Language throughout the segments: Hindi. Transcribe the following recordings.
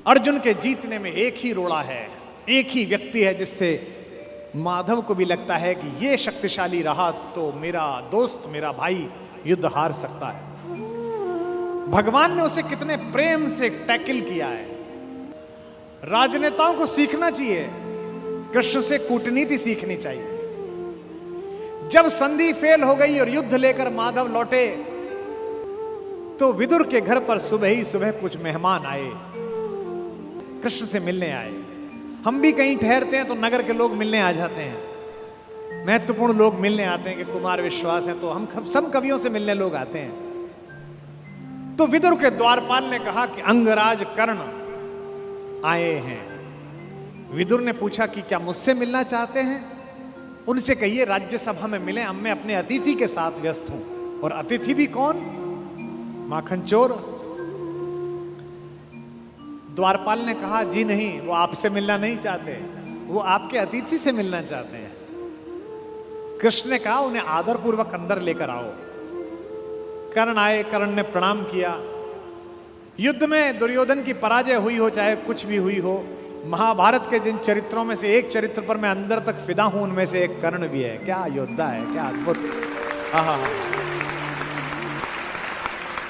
अर्जुन के जीतने में एक ही रोड़ा है, एक ही व्यक्ति है जिससे माधव को भी लगता है कि ये शक्तिशाली रहा तो मेरा दोस्त, मेरा भाई युद्ध हार सकता है। भगवान ने उसे कितने प्रेम से टैकल किया है। राजनेताओं को सीखना चाहिए, कृष्ण से कूटनीति सीखनी चाहिए। जब संधि फेल हो गई और युद्ध लेकर माधव लौटे तो विदुर के घर पर सुबह ही सुबह कुछ मेहमान आए, कृष्ण से मिलने आए। हम भी कहीं ठहरते हैं तो नगर के लोग मिलने आ जाते हैं, महत्वपूर्ण लोग मिलने आते हैं कि कुमार विश्वास है तो हम सब कवियों से मिलने लोग आते हैं। तो विदुर के द्वारपाल ने कहा कि अंगराज कर्ण आए हैं। विदुर ने पूछा कि क्या मुझसे मिलना चाहते हैं? उनसे कहिए राज्यसभा में मिले, अब मैं अपने अतिथि के साथ व्यस्त हूं। और अतिथि भी कौन? माखन चोर। द्वारपाल ने कहा जी नहीं, वो आपसे मिलना नहीं चाहते, वो आपके अतिथि से मिलना चाहते हैं। कृष्ण ने कहा उन्हें आदरपूर्वक अंदर लेकर आओ। कर्ण आए, कर्ण ने प्रणाम किया। युद्ध में दुर्योधन की पराजय हुई हो चाहे कुछ भी हुई हो, महाभारत के जिन चरित्रों में से एक चरित्र पर मैं अंदर तक फिदा हूं उनमें से एक कर्ण भी है। क्या योद्धा है, क्या अद्भुत। आहा,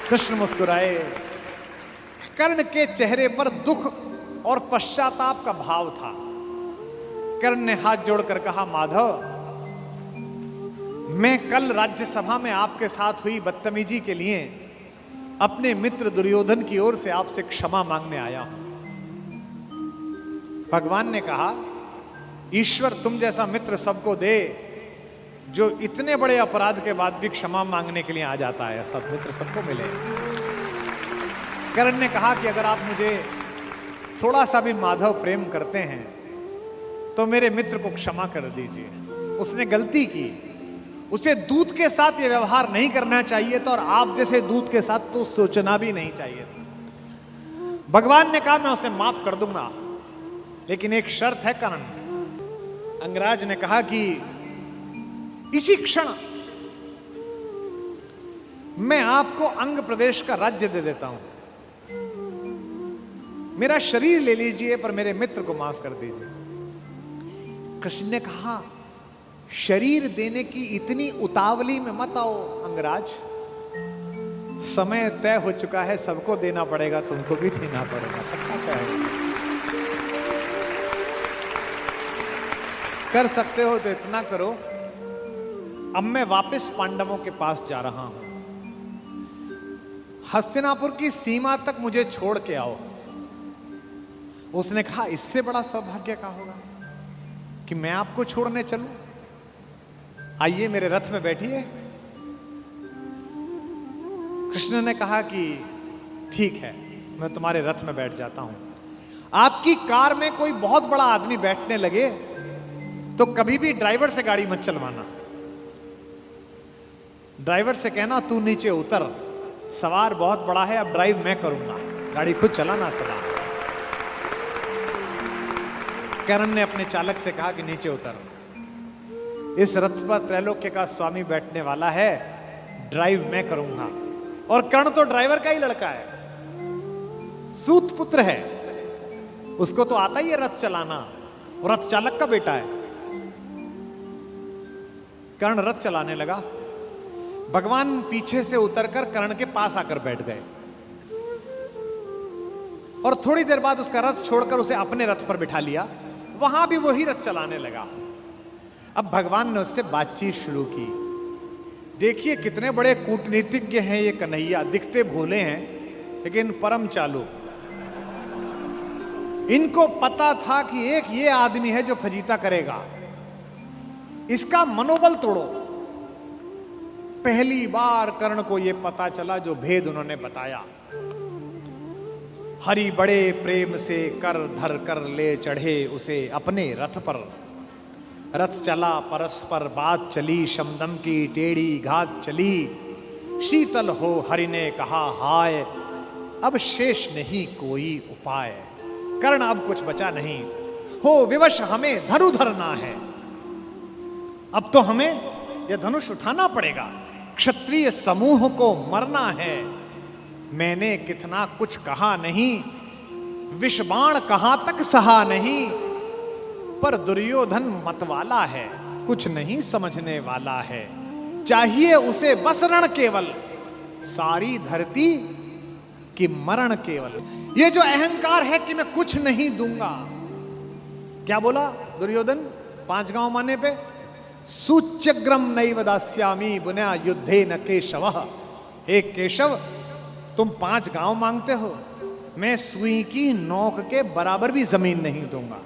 कृष्ण मुस्कुराए। कर्ण के चेहरे पर दुख और पश्चाताप का भाव था। कर्ण ने हाथ जोड़कर कहा माधव, मैं कल राज्यसभा में आपके साथ हुई बदतमीजी के लिए अपने मित्र दुर्योधन की ओर से आपसे क्षमा मांगने आया हूं। भगवान ने कहा ईश्वर तुम जैसा मित्र सबको दे जो इतने बड़े अपराध के बाद भी क्षमा मांगने के लिए आ जाता है, ऐसा मित्र सबको मिले। कर्ण ने कहा कि अगर आप मुझे थोड़ा सा भी माधव प्रेम करते हैं तो मेरे मित्र को क्षमा कर दीजिए। उसने गलती की, उसे दूत के साथ यह व्यवहार नहीं करना चाहिए था और आप जैसे दूत के साथ तो सोचना भी नहीं चाहिए था। भगवान ने कहा मैं उसे माफ कर दूंगा, लेकिन एक शर्त है कर्ण। अंगराज ने कहा कि इसी क्षण मैं आपको अंग प्रदेश का राज्य दे देता हूं, मेरा शरीर ले लीजिए पर मेरे मित्र को माफ कर दीजिए। कृष्ण ने कहा शरीर देने की इतनी उतावली में मत आओ अंगराज, समय तय हो चुका है, सबको देना पड़ेगा, तुमको भी देना पड़ेगा, पक्का तय है। कर सकते हो तो इतना करो, अब मैं वापस पांडवों के पास जा रहा हूं, हस्तिनापुर की सीमा तक मुझे छोड़ के आओ। उसने कहा इससे बड़ा सौभाग्य का होगा कि मैं आपको छोड़ने चलूं? आइए मेरे रथ में बैठिए। कृष्ण ने कहा कि ठीक है, मैं तुम्हारे रथ में बैठ जाता हूं। आपकी कार में कोई बहुत बड़ा आदमी बैठने लगे तो कभी भी ड्राइवर से गाड़ी मत चलवाना। ड्राइवर से कहना तू नीचे उतर, सवार बहुत बड़ा है, अब ड्राइव मैं करूंगा, गाड़ी खुद चलाना सदा। कर्ण ने अपने चालक से कहा कि नीचे उतर, इस रथ पर त्रैलोक्य का स्वामी बैठने वाला है, ड्राइव मैं करूंगा। और कर्ण तो ड्राइवर का ही लड़का है, सूत पुत्र है, उसको तो आता ही है रथ चलाना, और रथ चालक का बेटा है। कर्ण रथ चलाने लगा। भगवान पीछे से उतरकर कर्ण के पास आकर बैठ गए और थोड़ी देर बाद उसका रथ छोड़कर उसे अपने रथ पर बिठा लिया। वहां भी वही रथ चलाने लगा। अब भगवान ने उससे बातचीत शुरू की। देखिए कितने बड़े कूटनीतिज्ञ हैं ये कन्हैया, दिखते भोले हैं लेकिन परम चालू। इनको पता था कि एक ये आदमी है जो फजीता करेगा, इसका मनोबल तोड़ो। पहली बार कर्ण को यह पता चला जो भेद उन्होंने बताया। हरि बड़े प्रेम से कर धर कर ले चढ़े उसे अपने रथ पर। रथ चला परस्पर बात चली, शमदम की टेढ़ी घात चली। शीतल हो हरि ने कहा हाय, अब शेष नहीं कोई उपाय। कर्ण अब कुछ बचा नहीं, हो विवश हमें धनु धरना है, अब तो हमें यह धनुष उठाना पड़ेगा, क्षत्रिय समूह को मरना है। मैंने कितना कुछ कहा नहीं, विषबाण कहां तक सहा नहीं, पर दुर्योधन मतवाला है, कुछ नहीं समझने वाला है। चाहिए उसे बस रण केवल, सारी धरती की मरण केवल। ये जो अहंकार है कि मैं कुछ नहीं दूंगा, क्या बोला दुर्योधन 5 गांव माने पे? सूच्यग्रम नैव दास्यामि बुना युद्धे न केशव। हे केशव, तुम 5 गांव मांगते हो, मैं सुई की नोक के बराबर भी जमीन नहीं दूंगा।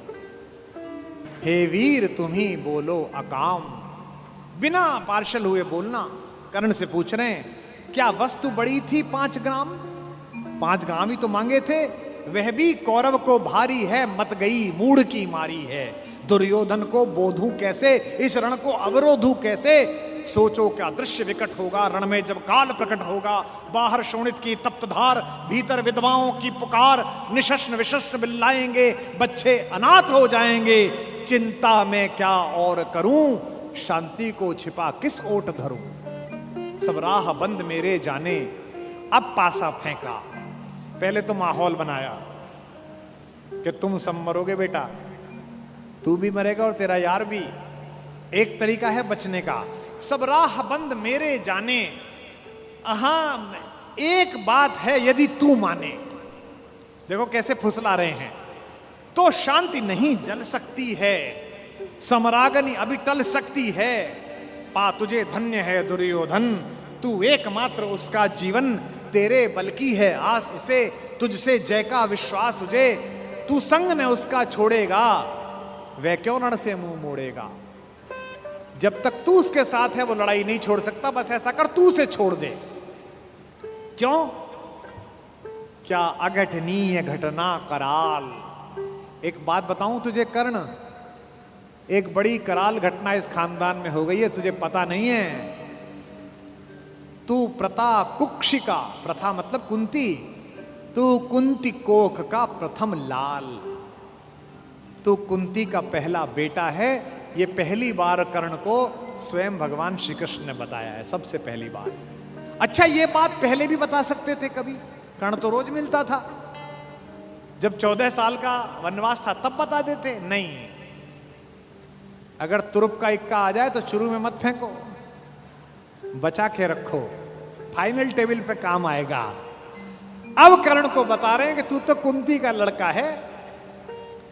हे वीर तुम ही बोलो अकाम। बिना पार्शल हुए बोलना। कर्ण से पूछ रहे हैं, क्या वस्तु बड़ी थी 5 ग्राम? 5 ग्राम ही तो मांगे थे। वह भी कौरव को भारी है, मत गई मूढ़ की मारी है। दुर्योधन को बोधूं कैसे, इस रण को अवरोधूं कैसे? सोचो क्या दृश्य विकट होगा रण में जब काल प्रकट होगा। बाहर शोणित की तप्त धार, भीतर विधवाओं की पुकार। निशस्त्र विशस्त्र बिल्लाएंगे, बच्चे अनाथ हो जाएंगे। चिंता में क्या और करूं, शांति को छिपा किस ओट धरूं। सब राह बंद मेरे जाने, अब पासा फेंका। पहले तो माहौल बनाया कि तुम सब मरोगे बेटा, तू भी मरेगा और तेरा यार भी। एक तरीका है बचने का, सब राह बंद मेरे जाने। एक बात है, यदि तू माने, देखो कैसे फुसला रहे हैं, तो शांति नहीं जल सकती है, समरागनी अभी टल सकती है। पा तुझे धन्य है दुर्योधन, तू एकमात्र उसका जीवन, तेरे बल की है आस उसे, तुझसे जय का विश्वास तुझे। तू संग ने उसका छोड़ेगा, वह क्यों रण से मुंह मोड़ेगा। जब तक तू उसके साथ है वो लड़ाई नहीं छोड़ सकता। बस ऐसा कर, तू उसे छोड़ दे। क्यों? क्या अघटनीय घटना कराल। एक बात बताऊं तुझे कर्ण, एक बड़ी कराल घटना इस खानदान में हो गई है, तुझे पता नहीं है। तू प्रता कुक्षिका, प्रथा मतलब कुंती, तू कुंती कोख का प्रथम लाल। तू कुंती का पहला बेटा है। ये पहली बार कर्ण को स्वयं भगवान श्री कृष्ण ने बताया है, सबसे पहली बार। अच्छा, ये बात पहले भी बता सकते थे कभी, कर्ण तो रोज मिलता था। जब 14 साल का वनवास था तब बता देते। नहीं, अगर तुरुप का इक्का आ जाए तो शुरू में मत फेंको, बचा के रखो, फाइनल टेबल पे काम आएगा। अब कर्ण को बता रहे हैं कि तू तो कुंती का लड़का है,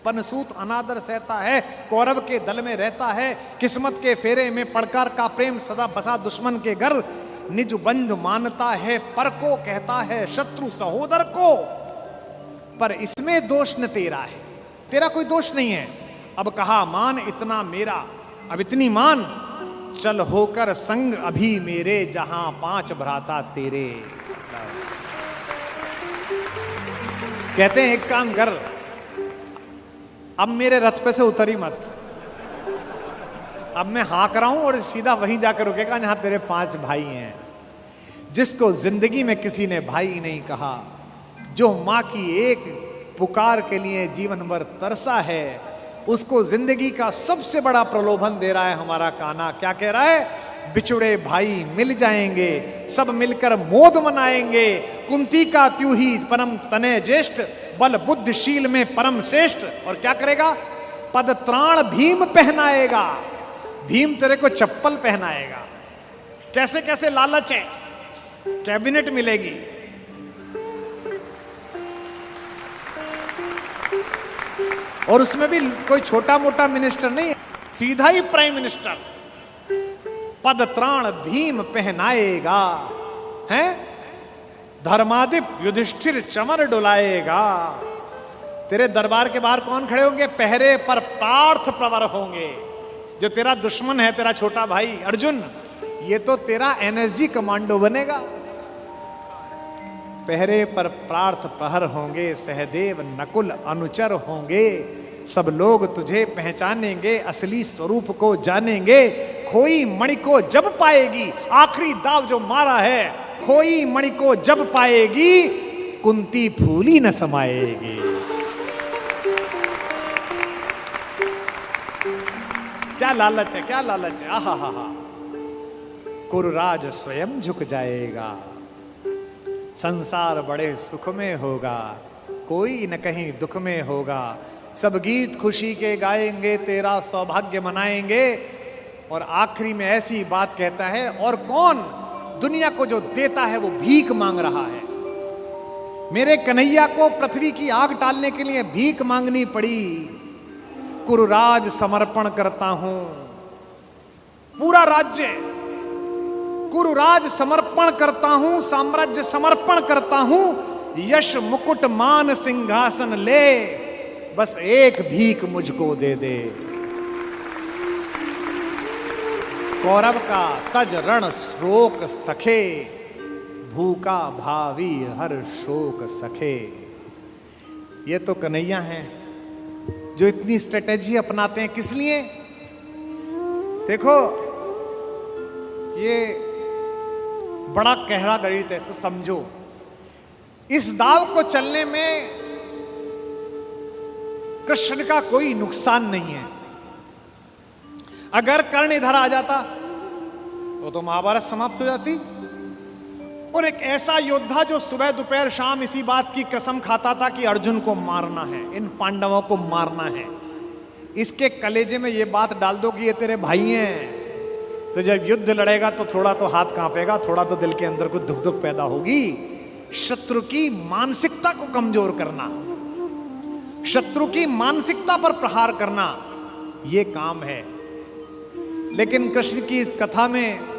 पनसूत अनादर सहता है, कौरव के दल में रहता है, किस्मत के फेरे में पड़कर का प्रेम सदा बसा दुश्मन के घर, निज बंधु मानता है पर को कहता है शत्रु सहोदर को। पर इसमें दोष न तेरा है, तेरा कोई दोष नहीं है। अब कहा मान इतना मेरा, अब इतनी मान, चल होकर संग अभी मेरे, जहां 5 भ्राता तेरे। कहते हैं एक काम कर, अब मेरे रथ पे से उतरी मत, अब मैं हाँक रहा हूं और सीधा वहीं जाकर रुकेगा जहां तेरे 5 भाई हैं। जिसको जिंदगी में किसी ने भाई नहीं कहा, जो मां की एक पुकार के लिए जीवन भर तरसा है, उसको जिंदगी का सबसे बड़ा प्रलोभन दे रहा है हमारा कान्हा। क्या कह रहा है? बिछुड़े भाई मिल जाएंगे, सब मिलकर मोद मनाएंगे। कुंती का त्यू ही परम तने ज्येष्ठ, बल बुद्धिशील में परम श्रेष्ठ। और क्या करेगा? पद त्राण भीम पहनाएगा, भीम तेरे को चप्पल पहनाएगा। कैसे कैसे लालच है, कैबिनेट मिलेगी, और उसमें भी कोई छोटा मोटा मिनिस्टर नहीं, सीधा ही प्राइम मिनिस्टर। पद त्राण भीम पहनाएगा, हैं? धर्मादिप युधिष्ठिर चमर डुलाएगा। तेरे दरबार के बाहर कौन खड़े होंगे? पहरे पर पार्थ प्रवर होंगे। जो तेरा दुश्मन है, तेरा छोटा भाई अर्जुन, ये तो तेरा एनएसजी कमांडो बनेगा। पहरे पर पार्थ प्रहर होंगे, सहदेव नकुल अनुचर होंगे। सब लोग तुझे पहचानेंगे, असली स्वरूप को जानेंगे। खोई मणि को जब पाएगी, आखिरी दाव जो मारा है, खोई मणि को जब पाएगी, कुंती फूली न समाएगी। क्या लालच है, क्या लालच है। आहा हा हा। कुरुराज स्वयं झुक जाएगा, संसार बड़े सुख में होगा। कोई न कहीं दुख में होगा। सब गीत खुशी के गाएंगे, तेरा सौभाग्य मनाएंगे। और आखिरी में ऐसी बात कहता है, और कौन दुनिया को जो देता है वो भीख मांग रहा है। मेरे कन्हैया को पृथ्वी की आग टालने के लिए भीख मांगनी पड़ी। कुरुराज समर्पण करता हूं, पूरा राज्य कुरुराज समर्पण करता हूं, साम्राज्य समर्पण करता हूं। यश मुकुट मान सिंहासन ले, बस एक भीख मुझको दे दे। कौरव का तज रण शोक सखे, भूखा भावी हर शोक सखे। ये तो कन्हैया हैं जो इतनी स्ट्रेटेजी अपनाते हैं। किस लिए? देखो, ये बड़ा गहरा गणित है, इसको समझो। इस दाव को चलने में कृष्ण का कोई नुकसान नहीं है। अगर कर्ण इधर आ जाता तो महाभारत समाप्त हो जाती। और एक ऐसा योद्धा जो सुबह दोपहर शाम इसी बात की कसम खाता था कि अर्जुन को मारना है, इन पांडवों को मारना है, इसके कलेजे में ये बात डाल दो कि ये तेरे भाई हैं, तो जब युद्ध लड़ेगा तो थोड़ा तो हाथ कांपेगा, थोड़ा तो दिल के अंदर कुछ दुख दुख पैदा होगी। शत्रु की मानसिकता को कमजोर करना, शत्रु की मानसिकता पर प्रहार करना, यह काम है। लेकिन कृष्ण की इस कथा में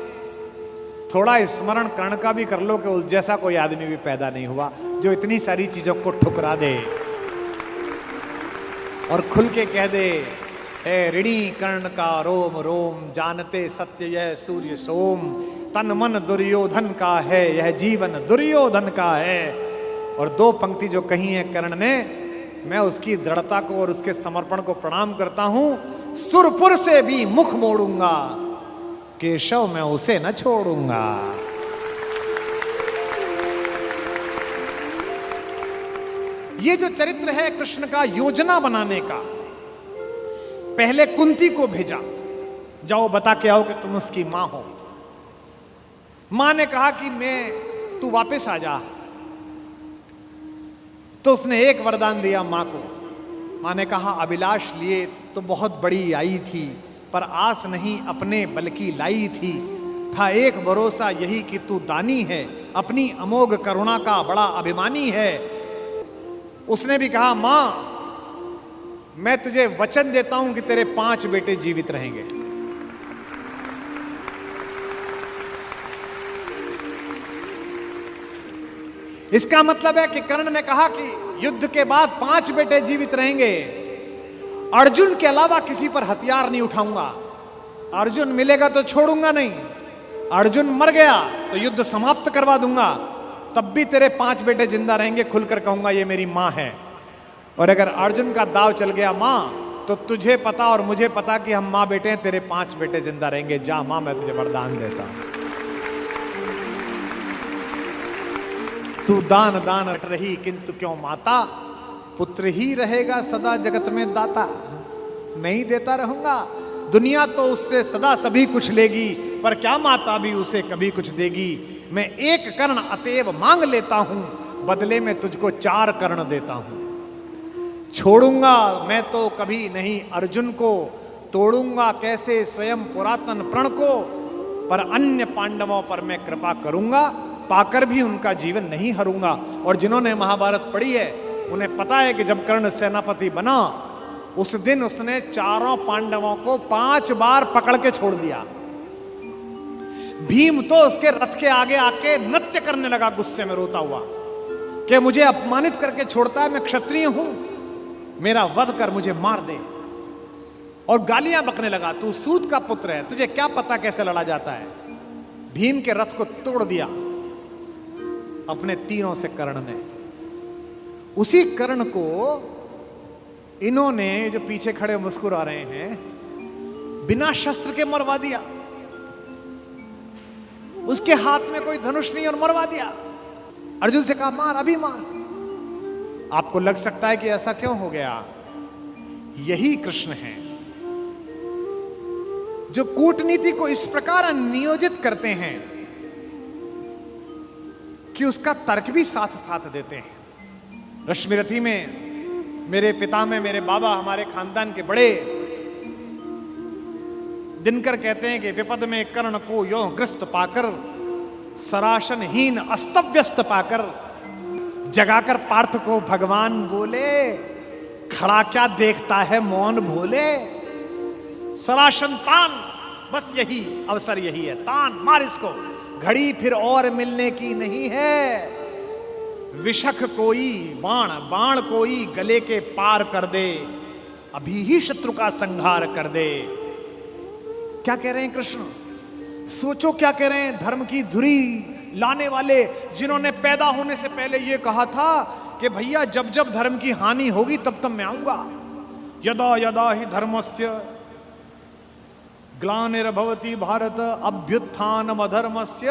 थोड़ा स्मरण कर्ण का भी कर लो कि उस जैसा कोई आदमी भी पैदा नहीं हुआ जो इतनी सारी चीजों को ठुकरा दे और खुल के कह दे, ए ऋणी कर्ण का रोम रोम, जानते सत्य यह सूर्य सोम, तन मन दुर्योधन का है, यह जीवन दुर्योधन का है। और दो पंक्ति जो कही है कर्ण ने, मैं उसकी दृढ़ता को और उसके समर्पण को प्रणाम करता हूं। सुरपुर से भी मुख मोड़ूंगा, केशव मैं उसे न छोड़ूंगा। ये जो चरित्र है कृष्ण का योजना बनाने का, पहले कुंती को भेजा, जाओ बता के आओ कि तुम उसकी मां हो। मां ने कहा कि तू वापस आ जा, तो उसने एक वरदान दिया मां को। मां ने कहा, अभिलाष लिए तो बहुत बड़ी आई थी, पर आस नहीं अपने बल की लाई थी। था एक भरोसा यही कि तू दानी है, अपनी अमोघ करुणा का बड़ा अभिमानी है। उसने भी कहा, मां मैं तुझे वचन देता हूं कि तेरे 5 बेटे जीवित रहेंगे। इसका मतलब है कि कर्ण ने कहा कि युद्ध के बाद 5 बेटे जीवित रहेंगे, अर्जुन के अलावा किसी पर हथियार नहीं उठाऊंगा, अर्जुन मिलेगा तो छोड़ूंगा नहीं, अर्जुन मर गया तो युद्ध समाप्त करवा दूंगा, तब भी तेरे 5 बेटे जिंदा रहेंगे। खुलकर कहूंगा ये मेरी मां है। और अगर अर्जुन का दाव चल गया मां, तो तुझे पता और मुझे पता कि हम मां बेटे हैं, तेरे 5 बेटे जिंदा रहेंगे। जा मां, मैं तुझे वरदान देता हूं, तू दान दान रट रही किंतु क्यों माता, पुत्र ही रहेगा सदा जगत में दाता। मैं ही देता रहूंगा, दुनिया तो उससे सदा सभी कुछ लेगी, पर क्या माता भी उसे कभी कुछ देगी। मैं एक कर्ण अतएव मांग लेता हूं, बदले में तुझको 4 कर्ण देता हूं। छोड़ूंगा मैं तो कभी नहीं अर्जुन को, तोड़ूंगा कैसे स्वयं पुरातन प्रण को, पर अन्य पांडवों पर मैं कृपा करूंगा, पाकर भी उनका जीवन नहीं हरूंगा। और जिन्होंने महाभारत पढ़ी है उन्हें पता है कि जब कर्ण सेनापति बना, उस दिन उसने 4 पांडवों को 5 बार पकड़ के छोड़ दिया। भीम तो उसके रथ के आगे आके नृत्य करने लगा, गुस्से में रोता हुआ कि मुझे अपमानित करके छोड़ता है, मैं क्षत्रिय हूं, मेरा वध कर, मुझे मार दे। और गालियां बकने लगा, तू सूत का पुत्र है, तुझे क्या पता कैसे लड़ा जाता है। भीम के रथ को तोड़ दिया अपने तीरों से कर्ण ने। उसी कर्ण को इन्होंने, जो पीछे खड़े मुस्कुरा रहे हैं, बिना शस्त्र के मरवा दिया। उसके हाथ में कोई धनुष नहीं और मरवा दिया। अर्जुन से कहा, मार, अभी मार। आपको लग सकता है कि ऐसा क्यों हो गया? यही कृष्ण है जो कूटनीति को इस प्रकार नियोजित करते हैं कि उसका तर्क भी साथ साथ देते हैं। रश्मिरथी में मेरे पिता में मेरे बाबा हमारे खानदान के बड़े दिनकर कहते हैं कि विपद में कर्ण को यो ग्रस्त पाकर, सराशनहीन अस्तव्यस्त पाकर, जगाकर पार्थ को भगवान बोले, खड़ा क्या देखता है मौन भोले। सराशन तान, बस यही अवसर यही है, तान मार इसको, घड़ी फिर और मिलने की नहीं है। विषख कोई बाण, बाण कोई गले के पार कर दे, अभी ही शत्रु का संहार कर दे। क्या कह रहे हैं कृष्ण? सोचो क्या कह रहे हैं। धर्म की धुरी लाने वाले, जिन्होंने पैदा होने से पहले ये कहा था कि भैया जब जब धर्म की हानि होगी तब तब मैं आऊंगा। यदा यदा ही धर्मस्य ग्लानिर्भवति भारत अभ्युत्थानम अधर्मस्य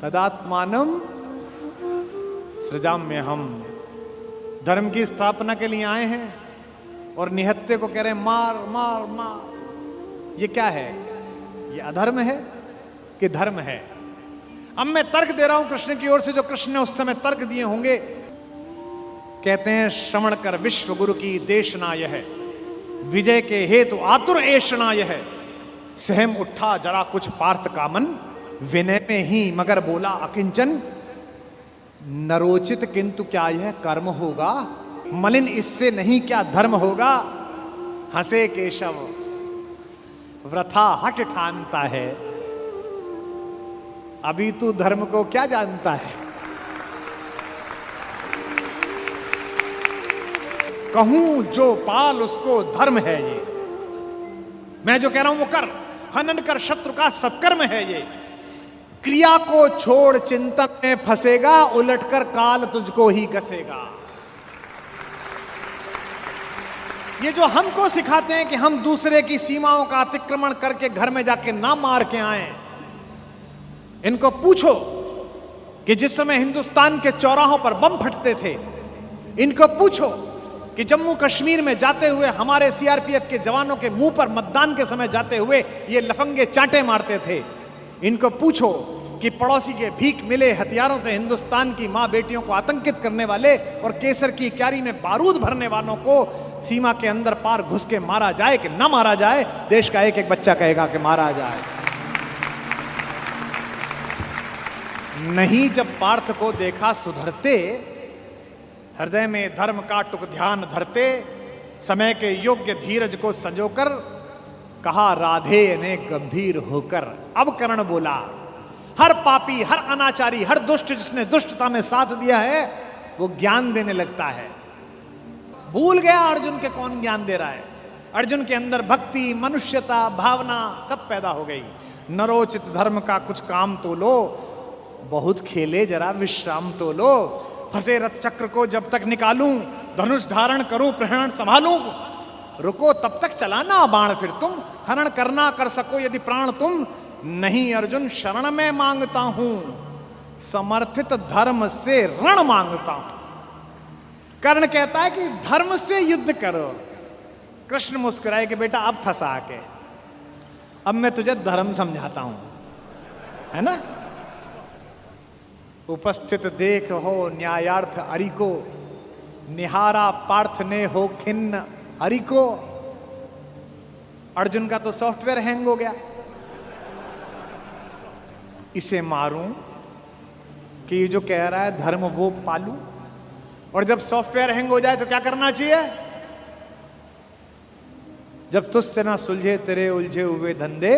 तदात्मानम सृजाम्य। हम धर्म की स्थापना के लिए आए हैं और निहत्ते को कह रहे हैं मार मार मार। ये क्या है? ये अधर्म है कि धर्म है? अब मैं तर्क दे रहा हूं कृष्ण की ओर से, जो कृष्ण ने उस समय तर्क दिए होंगे। कहते हैं श्रवण कर विश्व गुरु की देशना यह, विजय के हेतु आतुर ऐषणा यह। सहम उठा जरा कुछ पार्थ का मन, विनय में ही मगर बोला अकिंचन। नरोचित किंतु क्या यह कर्म होगा, मलिन इससे नहीं क्या धर्म होगा। हंसे केशव वृथा हट ठानता है, अभी तू धर्म को क्या जानता है। कहूं जो पाल उसको धर्म है ये, मैं जो कह रहा हूं वो कर। हनन कर शत्रु का सत्कर्म है ये। क्रिया को छोड़ चिंतन में फंसेगा, उलटकर काल तुझको ही घसेगा। ये जो हमको सिखाते हैं कि हम दूसरे की सीमाओं का अतिक्रमण करके घर में जाके ना मार के आए, इनको पूछो कि जिस समय हिंदुस्तान के चौराहों पर बम फटते थे, इनको पूछो कि जम्मू कश्मीर में जाते हुए हमारे सीआरपीएफ के जवानों के मुंह पर मतदान के समय जाते हुए ये लफंगे चांटे मारते थे। इनको पूछो कि पड़ोसी के भीख मिले हथियारों से हिंदुस्तान की मां बेटियों को आतंकित करने वाले और केसर की क्यारी में बारूद भरने वालों को सीमा के अंदर पार घुस के मारा जाए कि ना मारा जाए। देश का एक एक बच्चा कहेगा कि मारा जाए। नहीं जब पार्थ को देखा सुधरते, हृदय में धर्म का टुक ध्यान धरते, समय के योग्य धीरज को संजोकर कहा राधे ने गंभीर होकर। अब कर्ण बोला, हर पापी, हर अनाचारी, हर दुष्ट जिसने दुष्टता में साथ दिया है वो ज्ञान देने लगता है। भूल गया अर्जुन के कौन ज्ञान दे रहा है। अर्जुन के अंदर भक्ति, मनुष्यता, भावना सब पैदा हो गई। नरोचित धर्म का कुछ काम तो लो, बहुत खेले जरा विश्राम तो लो। फंसे रथ चक्र को जब तक निकालूं, धनुष धारण करूं, प्रहरण संभालूं। रुको तब तक चलाना बाण फिर तुम, हरण करना कर सको यदि प्राण तुम। नहीं अर्जुन शरण में मांगता हूं, समर्थित धर्म से रण मांगता हूं। कर्ण कहता है कि धर्म से युद्ध करो। कृष्ण मुस्कुराए कि बेटा अब फंसा के, अब मैं तुझे धर्म समझाता हूं, है ना। उपस्थित देख हो न्यायार्थ अरि को, निहारा पार्थ ने हो खिन्न हरि को। अर्जुन का तो सॉफ्टवेयर हैंग हो गया। इसे मारूं कि ये जो कह रहा है धर्म वो पालूं। और जब सॉफ्टवेयर हैंग हो जाए तो क्या करना चाहिए? जब तुझसे ना सुलझे तेरे उलझे हुए धंधे,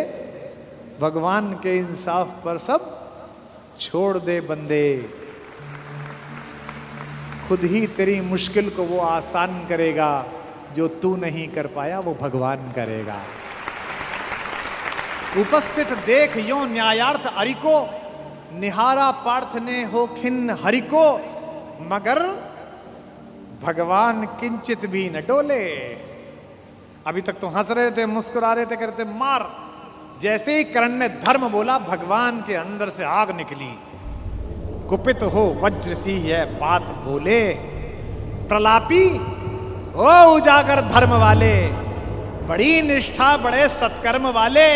भगवान के इंसाफ पर सब छोड़ दे बंदे। खुद ही तेरी मुश्किल को वो आसान करेगा, जो तू नहीं कर पाया वो भगवान करेगा। उपस्थित देख यो न्यायार्थ अरि को, निहारा पार्थ ने हो खिन्न हरि को। मगर भगवान किंचित भी न डोले। अभी तक तो हंस रहे थे, मुस्कुरा रहे थे, करते मार। जैसे ही कर्ण ने धर्म बोला, भगवान के अंदर से आग निकली। कुपित हो वज्र सी यह बात बोले, प्रलापी ओ उजागर धर्म वाले, बड़ी निष्ठा बड़े सत्कर्म वाले।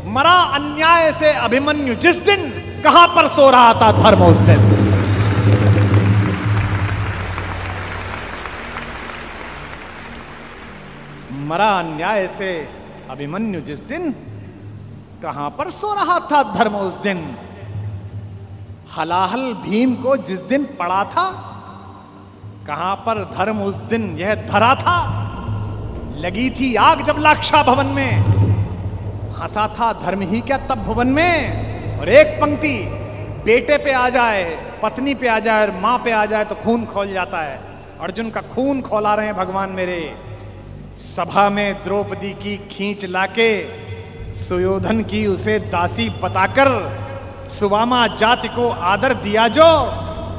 मरा अन्याय से अभिमन्यु जिस दिन, कहां पर सो रहा था धर्म उस दिन। मरा अन्याय से अभिमन्यु जिस दिन, कहां पर सो रहा था धर्म उस दिन। हलाहल भीम को जिस दिन पड़ा था, कहां पर धर्म उस दिन यह धरा था। लगी थी आग जब लाक्षा भवन में, हंसा था धर्म ही क्या तब भुवन में। और एक पंक्ति, बेटे पे आ जाए, पत्नी पे आ जाए और मां पे आ जाए तो खून खोल जाता है। अर्जुन का खून खौला रहे हैं भगवान मेरे। सभा में द्रौपदी की खींच लाके, सुयोधन की उसे दासी बताकर, सुवामा जाति को आदर दिया जो,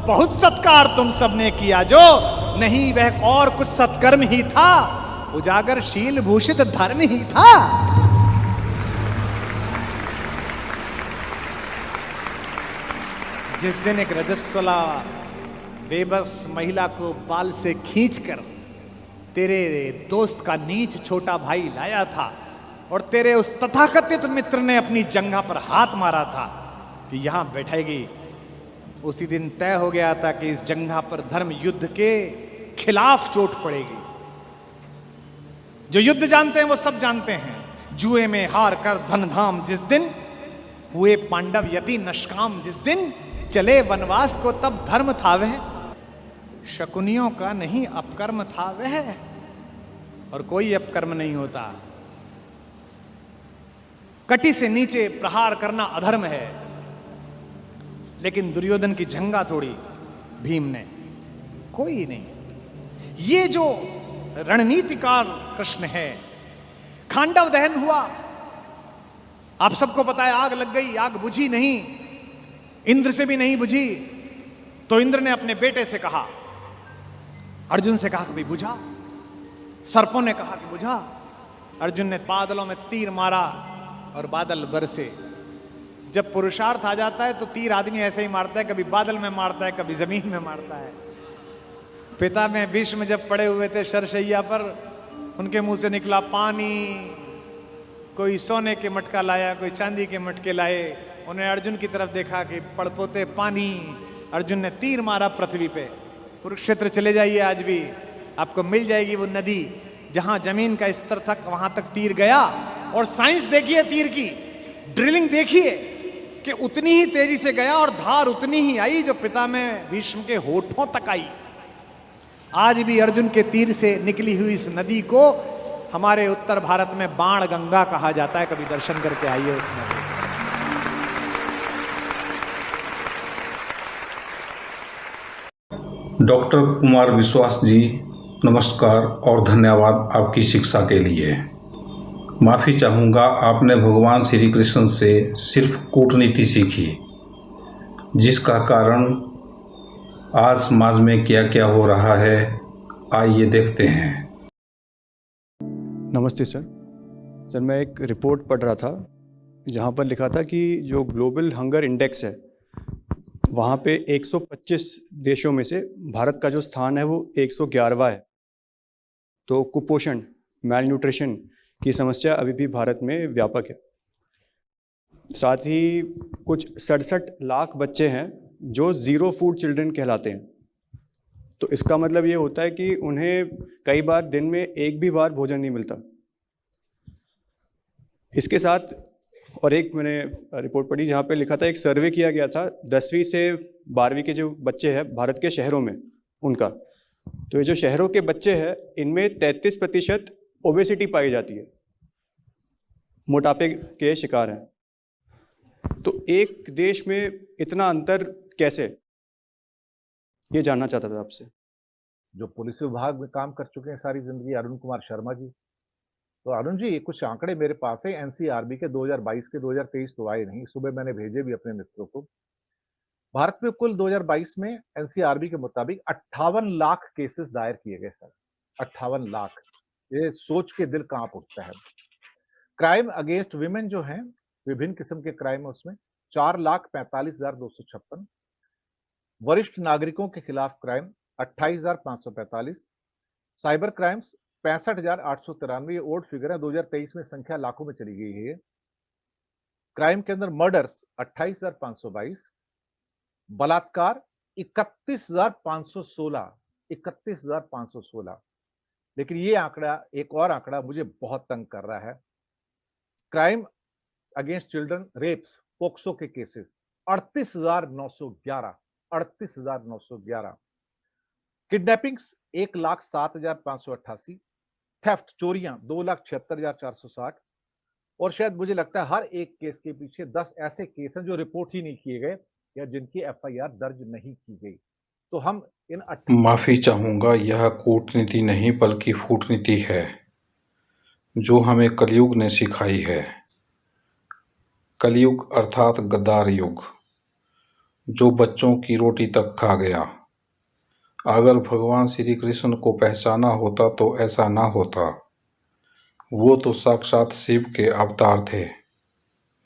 बहुत सत्कार तुम सबने किया जो। नहीं वह और कुछ सत्कर्म ही था, उजागर शील भूषित धर्म ही था। जिस दिन एक रजस्वला बेबस महिला को बाल से खींचकर तेरे दोस्त का नीच छोटा भाई लाया था, और तेरे उस तथाकथित मित्र ने अपनी जंघा पर हाथ मारा था कि यहां बैठेगी, उसी दिन तय हो गया था कि इस जंघा पर धर्म युद्ध के खिलाफ चोट पड़ेगी। जो युद्ध जानते हैं वो सब जानते हैं। जुए में हार कर धन धाम जिस दिन, हुए पांडव यति नष्काम जिस दिन। चले वनवास को तब धर्म था वह, शकुनियों का नहीं अपकर्म था वह। और कोई अपकर्म नहीं होता। कटी से नीचे प्रहार करना अधर्म है, लेकिन दुर्योधन की जंघा तोड़ी भीम ने, कोई नहीं। ये जो रणनीतिकार कृष्ण है। खांडव दहन हुआ, आप सबको पता है, आग लग गई, आग बुझी नहीं, इंद्र से भी नहीं बुझी। तो इंद्र ने अपने बेटे से कहा, अर्जुन से कहा कि भाई बुझा। सर्पों ने कहा कि बुझा। अर्जुन ने बादलों में तीर मारा और बादल बरसे। जब पुरुषार्थ आ जाता है तो तीर आदमी ऐसे ही मारता है, कभी बादल में मारता है, कभी जमीन में मारता है। पिता में भीष्म जब पड़े हुए थे शरशैया पर, उनके मुंह से निकला पानी। कोई सोने के मटका लाया, कोई चांदी के मटके लाए। उन्हें अर्जुन की तरफ देखा कि पड़पोते पानी। अर्जुन ने तीर मारा पृथ्वी पे। कुरुक्षेत्र चले जाइए, आज भी आपको मिल जाएगी वो नदी जहां जमीन का स्तर तक, वहां तक तीर गया। और साइंस देखिए तीर की, ड्रिलिंग देखिए कि उतनी ही तेजी से गया और धार उतनी ही आई जो पिता में भीष्म के होठों तक आई। आज भी अर्जुन के तीर से निकली हुई इस नदी को हमारे उत्तर भारत में बाण गंगा कहा जाता है। कभी दर्शन करके आइए उस नदी। डॉक्टर कुमार विश्वास जी, नमस्कार और धन्यवाद आपकी शिक्षा के लिए। माफ़ी चाहूँगा, आपने भगवान श्री कृष्ण से सिर्फ कूटनीति सीखी, जिसका कारण आज समाज में क्या क्या हो रहा है, आइए देखते हैं। नमस्ते सर। सर, मैं एक रिपोर्ट पढ़ रहा था जहाँ पर लिखा था कि जो ग्लोबल हंगर इंडेक्स है, वहाँ पे 125 देशों में से भारत का जो स्थान है वो 111वां है। तो कुपोषण, मैल की समस्या अभी भी भारत में व्यापक है। साथ ही कुछ 67 लाख बच्चे हैं जो ज़ीरो फूड चिल्ड्रन कहलाते हैं। तो इसका मतलब ये होता है कि उन्हें कई बार दिन में एक भी बार भोजन नहीं मिलता। इसके साथ और एक मैंने रिपोर्ट पढ़ी जहाँ पे लिखा था, एक सर्वे किया गया था 10वीं से 12वीं के जो बच्चे हैं भारत के शहरों में उनका। तो ये जो शहरों के बच्चे हैं, इनमें 33% ओबेसिटी पाई जाती है, मोटापे के शिकार हैं। तो एक देश में इतना अंतर कैसे, ये जानना चाहता था आपसे। जो पुलिस विभाग में काम कर चुके हैं सारी जिंदगी, अरुण कुमार शर्मा जी। तो अरुण जी, कुछ आंकड़े मेरे पास है एनसीआरबी के 2022 के, 2023 तो आए नहीं, सुबह मैंने भेजे भी अपने मित्रों को। भारत में कुल 2022 में एनसीआरबी के मुताबिक 58 लाख केसेस दायर किए गए सर। 58 लाख, ये सोच के दिल कांप उठता है। क्राइम अगेंस्ट विमेन जो हैं, विभिन्न किस्म के क्राइम, उसमें 4,45,256। वरिष्ठ नागरिकों के खिलाफ क्राइम 28,545। Cyber crimes 65,893। ये ओल्ड फिगर है, 2023 में संख्या लाखों में चली गई है। क्राइम के अंदर मर्डर्स 28,522। बलात्कार 31,516। 31,516। लेकिन ये आंकड़ा, एक और आंकड़ा मुझे बहुत तंग कर रहा है। Crime against children, rapes, POCSO के केसेस 38,911, 38,911। किडनैपिंग्स 1,07,588, थेफ्ट, चोरियां 2,76,460, और शायद मुझे लगता है हर एक केस के पीछे 10 ऐसे केस हैं जो रिपोर्ट ही नहीं किए गए या जिनकी एफआईआर दर्ज नहीं की गई। तो हम इन माफ़ी चाहूँगा, यह कूटनीति नहीं बल्कि फूटनीति है जो हमें कलयुग ने सिखाई है। कलयुग अर्थात गद्दार युग, जो बच्चों की रोटी तक खा गया। अगर भगवान श्री कृष्ण को पहचाना होता तो ऐसा ना होता। वो तो साक्षात शिव के अवतार थे,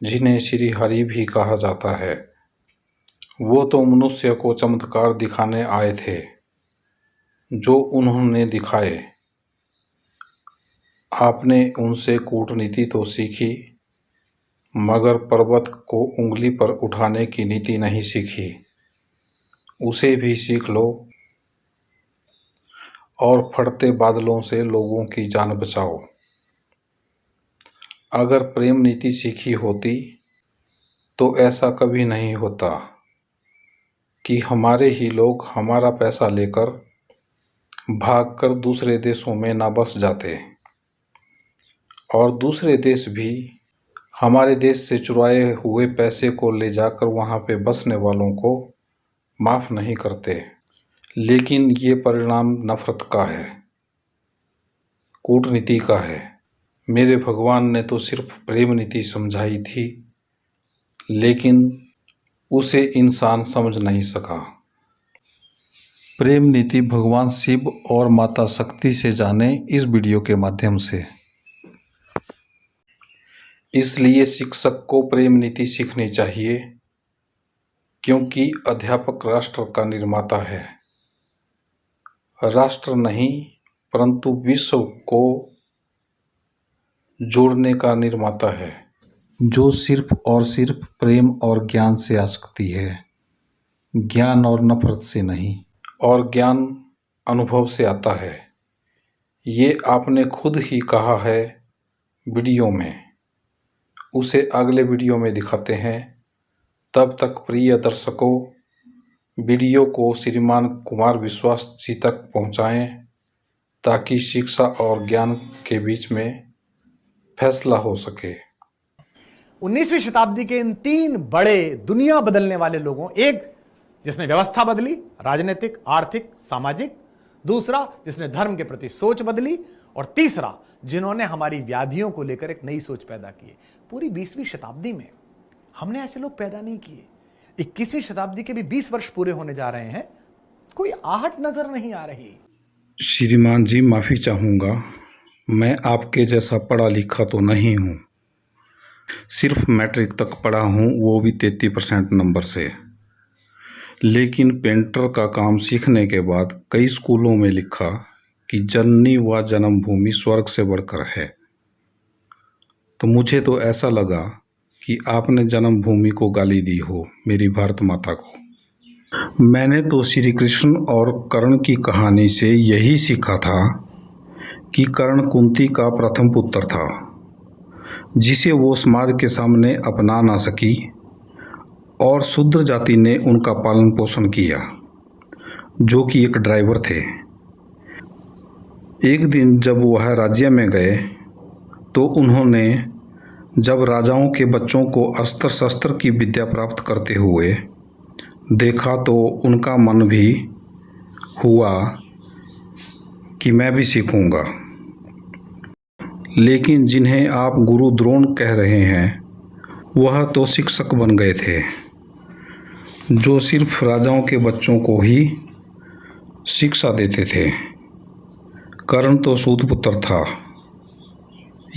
जिन्हें श्री हरि भी कहा जाता है। वो तो मनुष्य को चमत्कार दिखाने आए थे, जो उन्होंने दिखाए। आपने उनसे कूटनीति तो सीखी, मगर पर्वत को उंगली पर उठाने की नीति नहीं सीखी। उसे भी सीख लो और फटते बादलों से लोगों की जान बचाओ। अगर प्रेम नीति सीखी होती तो ऐसा कभी नहीं होता कि हमारे ही लोग हमारा पैसा लेकर भागकर दूसरे देशों में ना बस जाते, और दूसरे देश भी हमारे देश से चुराए हुए पैसे को ले जाकर वहाँ पे बसने वालों को माफ़ नहीं करते। लेकिन ये परिणाम नफ़रत का है, कूटनीति का है। मेरे भगवान ने तो सिर्फ प्रेम नीति समझाई थी, लेकिन उसे इंसान समझ नहीं सका। प्रेम नीति भगवान शिव और माता शक्ति से जाने इस वीडियो के माध्यम से। इसलिए शिक्षक को प्रेम नीति सीखनी चाहिए, क्योंकि अध्यापक राष्ट्र का निर्माता है। राष्ट्र नहीं परंतु विश्व को जोड़ने का निर्माता है, जो सिर्फ और सिर्फ प्रेम और ज्ञान से आ सकती है, ज्ञान और नफरत से नहीं। और ज्ञान अनुभव से आता है, ये आपने खुद ही कहा है वीडियो में। उसे अगले वीडियो में दिखाते हैं। तब तक प्रिय दर्शकों, वीडियो को श्रीमान कुमार विश्वास जी तक पहुंचाएं, ताकि शिक्षा और ज्ञान के बीच में फैसला हो सके। 19वीं शताब्दी के इन तीन बड़े दुनिया बदलने वाले लोगों, एक जिसने व्यवस्था बदली, राजनीतिक, आर्थिक, सामाजिक, दूसरा जिसने धर्म के प्रति सोच बदली, और तीसरा जिन्होंने हमारी व्याधियों को लेकर एक नई सोच पैदा की। पूरी 20वीं शताब्दी में हमने ऐसे लोग पैदा नहीं किए। 21वीं शताब्दी के भी 20 वर्ष पूरे होने जा रहे हैं, कोई आहट नजर नहीं आ रही। श्रीमान जी, माफ़ी चाहूँगा, मैं आपके जैसा पढ़ा लिखा तो नहीं हूँ। सिर्फ मैट्रिक तक पढ़ा हूँ, वो भी 33% नंबर से। लेकिन पेंटर का काम सीखने के बाद कई स्कूलों में लिखा कि जननी व जन्मभूमि स्वर्ग से बढ़कर है। तो मुझे तो ऐसा लगा कि आपने जन्मभूमि को गाली दी हो, मेरी भारत माता को। मैंने तो श्री कृष्ण और कर्ण की कहानी से यही सीखा था कि कर्ण कुंती का प्रथम पुत्र था, जिसे वो समाज के सामने अपना ना सकी, और शूद्र जाति ने उनका पालन पोषण किया, जो कि एक ड्राइवर थे। एक दिन जब वह राज्य में गए तो उन्होंने जब राजाओं के बच्चों को अस्त्र शस्त्र की विद्या प्राप्त करते हुए देखा, तो उनका मन भी हुआ कि मैं भी सीखूंगा। लेकिन जिन्हें आप गुरु द्रोण कह रहे हैं, वह तो शिक्षक बन गए थे, जो सिर्फ राजाओं के बच्चों को ही शिक्षा देते थे। कर्ण तो सूत पुत्र था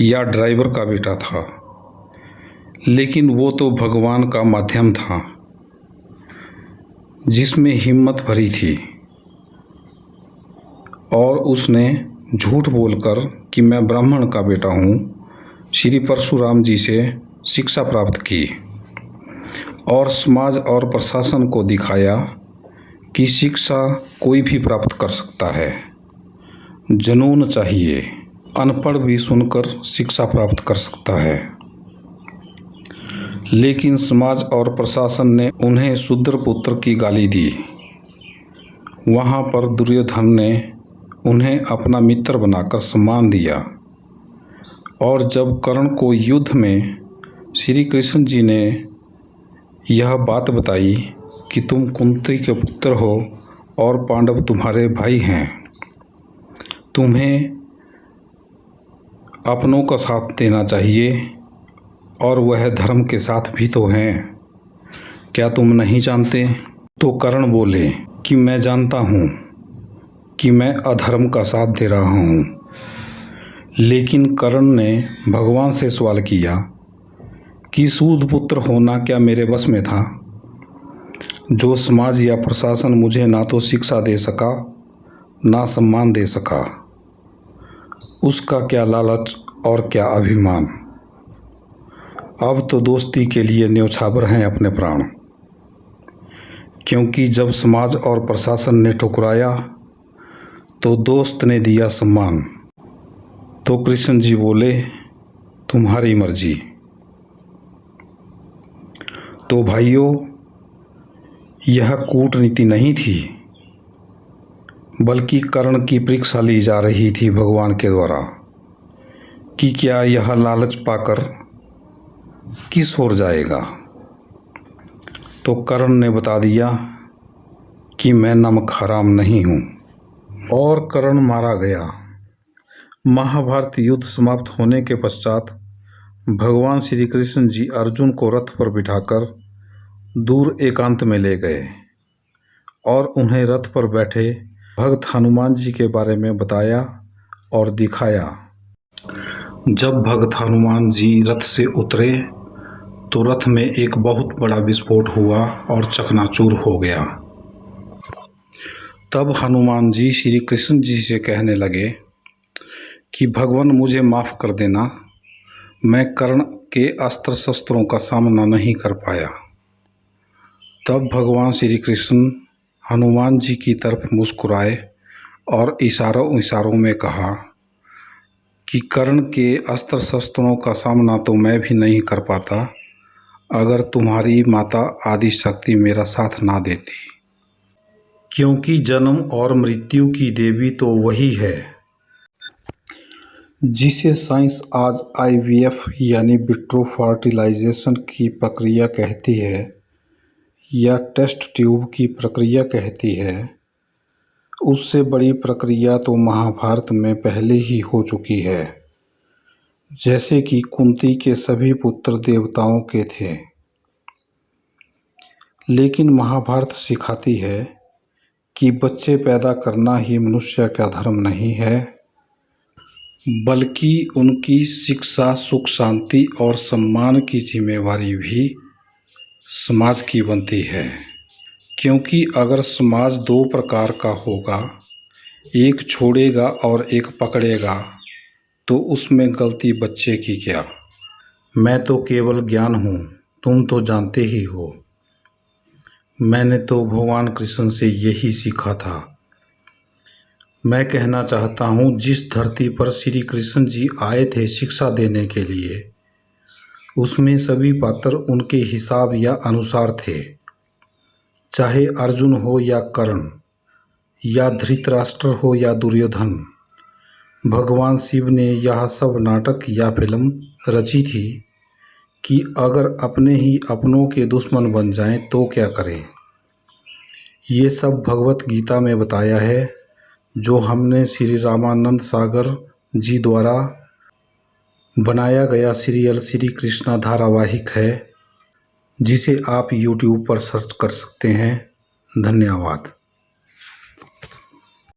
या ड्राइवर का बेटा था, लेकिन वो तो भगवान का माध्यम था, जिसमें हिम्मत भरी थी, और उसने झूठ बोलकर कि मैं ब्राह्मण का बेटा हूँ, श्री परशुराम जी से शिक्षा प्राप्त की, और समाज और प्रशासन को दिखाया कि शिक्षा कोई भी प्राप्त कर सकता है। जुनून चाहिए। अनपढ़ भी सुनकर शिक्षा प्राप्त कर सकता है, लेकिन समाज और प्रशासन ने उन्हें शूद्र पुत्र की गाली दी। वहाँ पर दुर्योधन ने उन्हें अपना मित्र बनाकर सम्मान दिया, और जब कर्ण को युद्ध में श्री कृष्ण जी ने यह बात बताई कि तुम कुंती के पुत्र हो और पांडव तुम्हारे भाई हैं, तुम्हें अपनों का साथ देना चाहिए, और वह धर्म के साथ भी तो हैं, क्या तुम नहीं जानते? तो कर्ण बोले कि मैं जानता हूँ कि मैं अधर्म का साथ दे रहा हूँ। लेकिन कर्ण ने भगवान से सवाल किया कि सूद पुत्र होना क्या मेरे बस में था, जो समाज या प्रशासन मुझे ना तो शिक्षा दे सका ना सम्मान दे सका। उसका क्या लालच और क्या अभिमान। अब तो दोस्ती के लिए न्यौछावर हैं अपने प्राण, क्योंकि जब समाज और प्रशासन ने ठुकराया तो दोस्त ने दिया सम्मान। तो कृष्ण जी बोले, तुम्हारी मर्जी। तो भाइयों, यह कूटनीति नहीं थी, बल्कि कर्ण की परीक्षा ली जा रही थी भगवान के द्वारा कि क्या यह लालच पाकर किस ओर जाएगा। तो कर्ण ने बता दिया कि मैं नमक हराम नहीं हूँ, और कर्ण मारा गया। महाभारत युद्ध समाप्त होने के पश्चात भगवान श्री कृष्ण जी अर्जुन को रथ पर बिठाकर दूर एकांत में ले गए और उन्हें रथ पर बैठे भक्त हनुमान जी के बारे में बताया और दिखाया। जब भक्त हनुमान जी रथ से उतरे तो रथ में एक बहुत बड़ा विस्फोट हुआ और चकनाचूर हो गया। तब हनुमान जी श्री कृष्ण जी से कहने लगे कि भगवान मुझे माफ़ कर देना, मैं कर्ण के अस्त्र शस्त्रों का सामना नहीं कर पाया। तब भगवान श्री कृष्ण हनुमान जी की तरफ मुस्कुराए और इशारों में कहा कि कर्ण के अस्त्र शस्त्रों का सामना तो मैं भी नहीं कर पाता अगर तुम्हारी माता आदि शक्ति मेरा साथ ना देती, क्योंकि जन्म और मृत्यु की देवी तो वही है जिसे साइंस आज IVF यानी विट्रो फर्टिलाइजेशन की प्रक्रिया कहती है या टेस्ट ट्यूब की प्रक्रिया कहती है। उससे बड़ी प्रक्रिया तो महाभारत में पहले ही हो चुकी है, जैसे कि कुंती के सभी पुत्र देवताओं के थे। लेकिन महाभारत सिखाती है कि बच्चे पैदा करना ही मनुष्य का धर्म नहीं है, बल्कि उनकी शिक्षा, सुख, शांति और सम्मान की जिम्मेवारी भी समाज की बनती है। क्योंकि अगर समाज दो प्रकार का होगा, एक छोड़ेगा और एक पकड़ेगा, तो उसमें गलती बच्चे की क्या। मैं तो केवल ज्ञान हूँ, तुम तो जानते ही हो। मैंने तो भगवान कृष्ण से यही सीखा था। मैं कहना चाहता हूँ, जिस धरती पर श्री कृष्ण जी आए थे शिक्षा देने के लिए, उसमें सभी पात्र उनके हिसाब या अनुसार थे, चाहे अर्जुन हो या कर्ण, या धृतराष्ट्र हो या दुर्योधन। भगवान शिव ने यह सब नाटक या फिल्म रची थी कि अगर अपने ही अपनों के दुश्मन बन जाएं तो क्या करें। ये सब भगवत गीता में बताया है, जो हमने श्री रामानंद सागर जी द्वारा बनाया गया सीरियल श्री कृष्णा धारावाहिक है, जिसे आप YouTube पर सर्च कर सकते हैं। धन्यवाद।